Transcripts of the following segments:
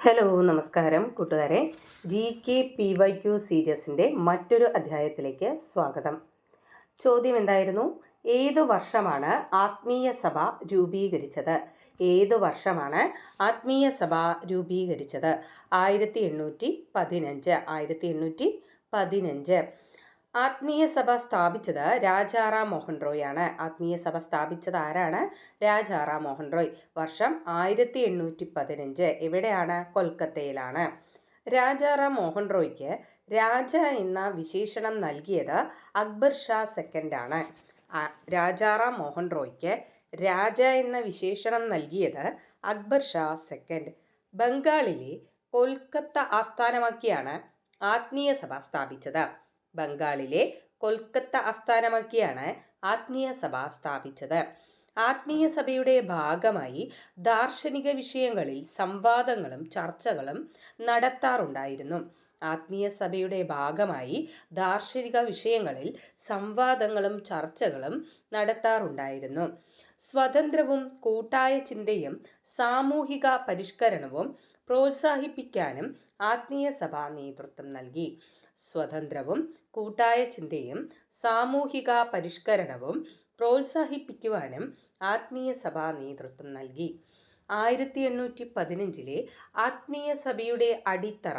Hello നമസ്കാരം കൂട്ടുകാരെ. GK PYQ സീരീസിൻ്റെ മറ്റൊരു അധ്യായത്തിലേക്ക് സ്വാഗതം. ചോദ്യം എന്തായിരുന്നു? ഏതു വർഷമാണ് ആത്മീയ സഭ രൂപീകരിച്ചത്? ഏതു വർഷമാണ് ആത്മീയ സഭ രൂപീകരിച്ചത്? 1815. ആത്മീയ സഭ സ്ഥാപിച്ചത് രാജാറാം മോഹൻ റോയ് ആണ്. ആത്മീയ സഭ സ്ഥാപിച്ചത് ആരാണ്? രാജാറാം മോഹൻ റോയ്. വർഷം 1815. എവിടെയാണ്? കൊൽക്കത്തയിലാണ്. രാജാറാം മോഹൻ റോയ്ക്ക് രാജ എന്ന വിശേഷണം നൽകിയത് അക്ബർ ഷാ സെക്കൻഡ് ആണ്. രാജാറാം മോഹൻ റോയ്ക്ക് രാജ എന്ന വിശേഷണം നൽകിയത് അക്ബർ ഷാ സെക്കൻഡ്. ബംഗാളിലെ കൊൽക്കത്ത ആസ്ഥാനമാക്കിയാണ് ആത്മീയ സഭ സ്ഥാപിച്ചത്. ബംഗാളിലെ കൊൽക്കത്ത ആസ്ഥാനമാക്കിയാണ് ആത്മീയ സഭ സ്ഥാപിച്ചത്. ആത്മീയ സഭയുടെ ഭാഗമായി ദാർശനിക വിഷയങ്ങളിൽ സംവാദങ്ങളും ചർച്ചകളും നടത്താറുണ്ടായിരുന്നു. ആത്മീയ സഭയുടെ ഭാഗമായി ദാർശനിക വിഷയങ്ങളിൽ സംവാദങ്ങളും ചർച്ചകളും നടത്താറുണ്ടായിരുന്നു. സ്വതന്ത്രവും കൂട്ടായ ചിന്തയും സാമൂഹിക പരിഷ്കരണവും പ്രോത്സാഹിപ്പിക്കാനും ആത്മീയ സഭ നേതൃത്വം നൽകി. സ്വതന്ത്രവും കൂട്ടായ ചിന്തയും സാമൂഹിക പരിഷ്കരണവും പ്രോത്സാഹിപ്പിക്കുവാനും ആത്മീയ സഭ നേതൃത്വം നൽകി. 1815 ആത്മീയ സഭയുടെ അടിത്തറ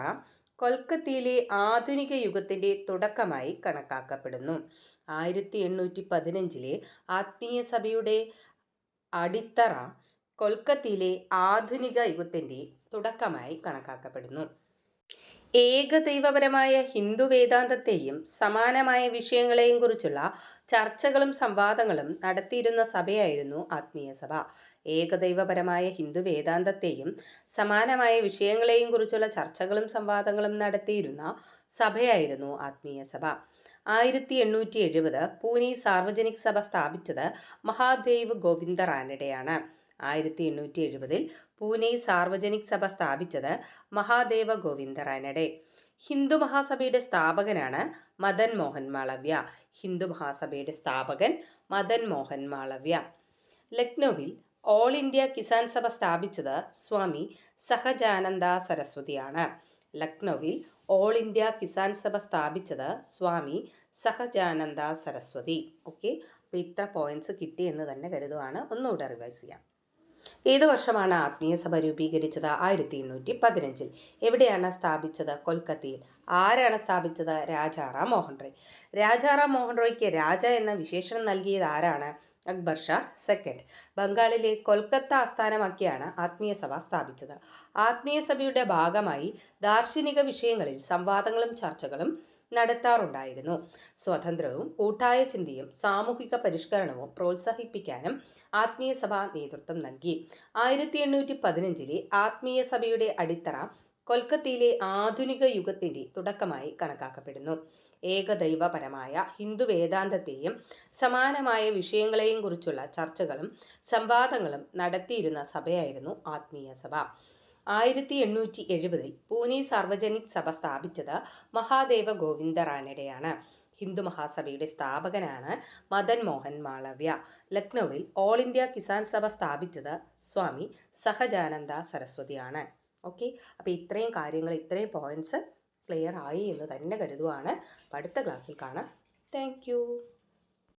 കൊൽക്കത്തയിലെ ആധുനിക യുഗത്തിൻ്റെ തുടക്കമായി കണക്കാക്കപ്പെടുന്നു. 1815 ആത്മീയ സഭയുടെ അടിത്തറ കൊൽക്കത്തയിലെ ആധുനിക യുഗത്തിൻ്റെ തുടക്കമായി കണക്കാക്കപ്പെടുന്നു. ഏകദൈവപരമായ ഹിന്ദു വേദാന്തത്തെയും സമാനമായ വിഷയങ്ങളെയും കുറിച്ചുള്ള ചർച്ചകളും സംവാദങ്ങളും നടത്തിയിരുന്ന സഭയായിരുന്നു ആത്മീയ സഭ. ഏകദൈവപരമായ ഹിന്ദു വേദാന്തത്തെയും സമാനമായ വിഷയങ്ങളെയും കുറിച്ചുള്ള ചർച്ചകളും സംവാദങ്ങളും നടത്തിയിരുന്ന സഭയായിരുന്നു ആത്മീയ സഭ. 1870 പൂനെ സാർവജനിക് സഭ സ്ഥാപിച്ചത് മഹാദേവ് ഗോവിന്ദ റാനഡെയാണ്. 1870 പൂനെ സാർവജനിക് സഭ സ്ഥാപിച്ചത് മഹാദേവ ഗോവിന്ദ റാനഡെ. ഹിന്ദു മഹാസഭയുടെ സ്ഥാപകനാണ് മദൻ മോഹൻ മാളവ്യ. ഹിന്ദു മഹാസഭയുടെ സ്ഥാപകൻ മദൻ മോഹൻ മാളവ്യ. ലക്നൌവിൽ ഓൾ ഇന്ത്യ കിസാൻ സഭ സ്ഥാപിച്ചത് സ്വാമി സഹജാനന്ദ സരസ്വതിയാണ്. ലക്നൌവിൽ ഓൾ ഇന്ത്യ കിസാൻ സഭ സ്ഥാപിച്ചത് സ്വാമി സഹജാനന്ദ സരസ്വതി. ഓക്കെ, അപ്പോൾ ഇത്ര പോയിന്റ്സ് കിട്ടിയെന്ന് തന്നെ കരുതുവാണ്. ഒന്നുകൂടെ റിവൈസ് ചെയ്യാം. ഏതു വർഷമാണ് ആത്മീയ സഭ രൂപീകരിച്ചത്? 1815. എവിടെയാണ് സ്ഥാപിച്ചത്? കൊൽക്കത്തയിൽ. ആരാണ് സ്ഥാപിച്ചത്? രാജാറാം മോഹൻ റോയ്. രാജാറാം മോഹൻ റോയ്ക്ക് രാജ എന്ന വിശേഷണം നൽകിയത് ആരാണ്? അക്ബർ ഷാ സെക്കൻഡ്. ബംഗാളിലെ കൊൽക്കത്ത ആസ്ഥാനമാക്കിയാണ് ആത്മീയ സഭ സ്ഥാപിച്ചത്. ആത്മീയ സഭയുടെ ഭാഗമായി ദാർശനിക വിഷയങ്ങളിൽ സംവാദങ്ങളും ചർച്ചകളും നടത്താറുണ്ടായിരുന്നു. സ്വതന്ത്രവും കൂട്ടായ ചിന്തയും സാമൂഹിക പരിഷ്കരണവും പ്രോത്സാഹിപ്പിക്കാനും ആത്മീയ സഭ നേതൃത്വം നൽകി. 1815 ആത്മീയ സഭയുടെ അടിത്തറ കൊൽക്കത്തയിലെ ആധുനിക യുഗത്തിൻ്റെ തുടക്കമായി കണക്കാക്കപ്പെടുന്നു. ഏകദൈവപരമായ ഹിന്ദു വേദാന്തത്തെയും സമാനമായ വിഷയങ്ങളെയും കുറിച്ചുള്ള ചർച്ചകളും സംവാദങ്ങളും നടത്തിയിരുന്ന സഭയായിരുന്നു ആത്മീയ സഭ. 1870 പൂനെ സാർവജനിക് സഭ സ്ഥാപിച്ചത് മഹാദേവ ഗോവിന്ദ റാനഡെയാണ്. ഹിന്ദു മഹാസഭയുടെ സ്ഥാപകനാണ് മദൻ മോഹൻ മാളവ്യ. ലക്നൌവിൽ ഓൾ ഇന്ത്യ കിസാൻ സഭ സ്ഥാപിച്ചത് സ്വാമി സഹജാനന്ദ സരസ്വതിയാണ്. ഓക്കെ, അപ്പോൾ ഇത്രയും കാര്യങ്ങൾ, ഇത്രയും പോയിന്റ്സ് ക്ലിയർ ആയി എന്ന് തന്നെ കരുതുവാണ്. അടുത്ത ക്ലാസ്സിൽ കാണാം. താങ്ക്